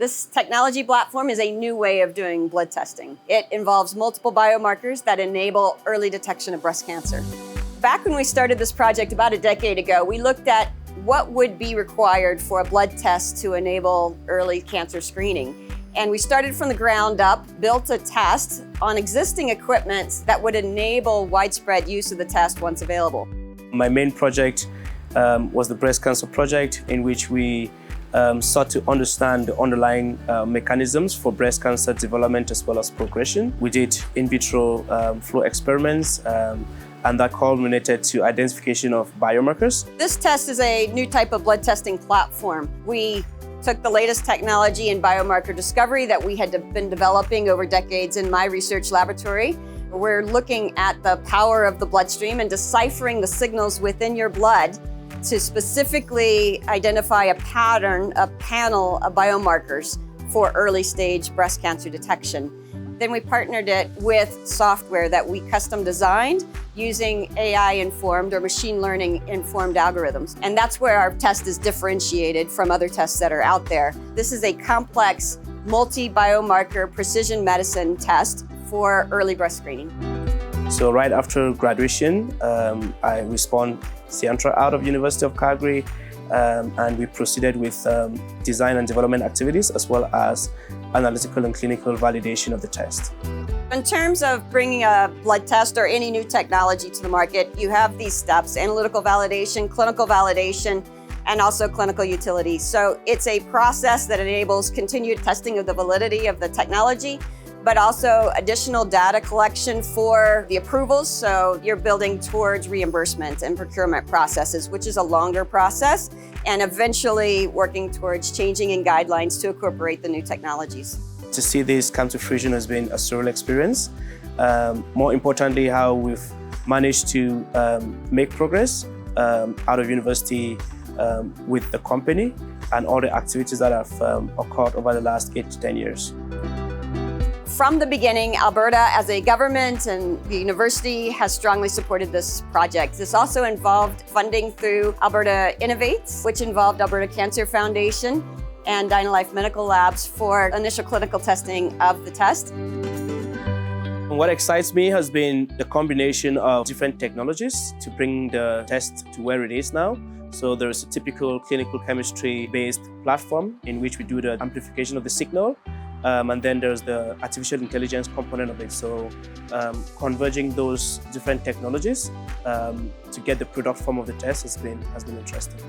This technology platform is a new way of doing blood testing. It involves multiple biomarkers that enable early detection of breast cancer. Back when we started this project about a decade ago, we looked at what would be required for a blood test to enable early cancer screening. And we started from the ground up, built a test on existing equipment that would enable widespread use of the test once available. My main project was the breast cancer project, in which we sought to understand the underlying mechanisms for breast cancer development as well as progression. We did in vitro flow experiments, and that culminated to identification of biomarkers. This test is a new type of blood testing platform. We took the latest technology in biomarker discovery that we had been developing over decades in my research laboratory. We're looking at the power of the bloodstream and deciphering the signals within your blood to specifically identify a pattern, a panel of biomarkers for early stage breast cancer detection. Then we partnered it with software that we custom designed using AI-informed or machine learning-informed algorithms. And that's where our test is differentiated from other tests that are out there. This is a complex multi-biomarker precision medicine test for early breast screening. So right after graduation, we spun Syantra out of University of Calgary, and we proceeded with design and development activities as well as analytical and clinical validation of the test. In terms of bringing a blood test or any new technology to the market, you have these steps: analytical validation, clinical validation, and also clinical utility. So it's a process that enables continued testing of the validity of the technology, but also additional data collection for the approvals. So you're building towards reimbursement and procurement processes, which is a longer process, and eventually working towards changing in guidelines to incorporate the new technologies. To see this come to fruition has been a surreal experience. More importantly, how we've managed to make progress out of university with the company and all the activities that have occurred over the last 8 to 10 years. From the beginning, Alberta as a government and the university has strongly supported this project. This also involved funding through Alberta Innovates, which involved Alberta Cancer Foundation and Dynalife Medical Labs for initial clinical testing of the test. What excites me has been the combination of different technologies to bring the test to where it is now. So there's a typical clinical chemistry-based platform in which we do the amplification of the signal. And then there's the artificial intelligence component of it. So converging those different technologies to get the product form of the test has been interesting.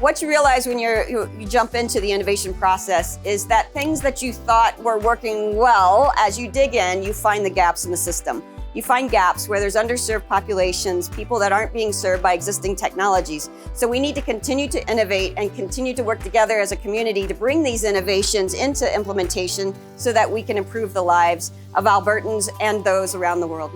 What you realize when you jump into the innovation process is that things that you thought were working well, as you dig in, you find the gaps in the system. You find gaps where there's underserved populations, people that aren't being served by existing technologies. So we need to continue to innovate and continue to work together as a community to bring these innovations into implementation so that we can improve the lives of Albertans and those around the world.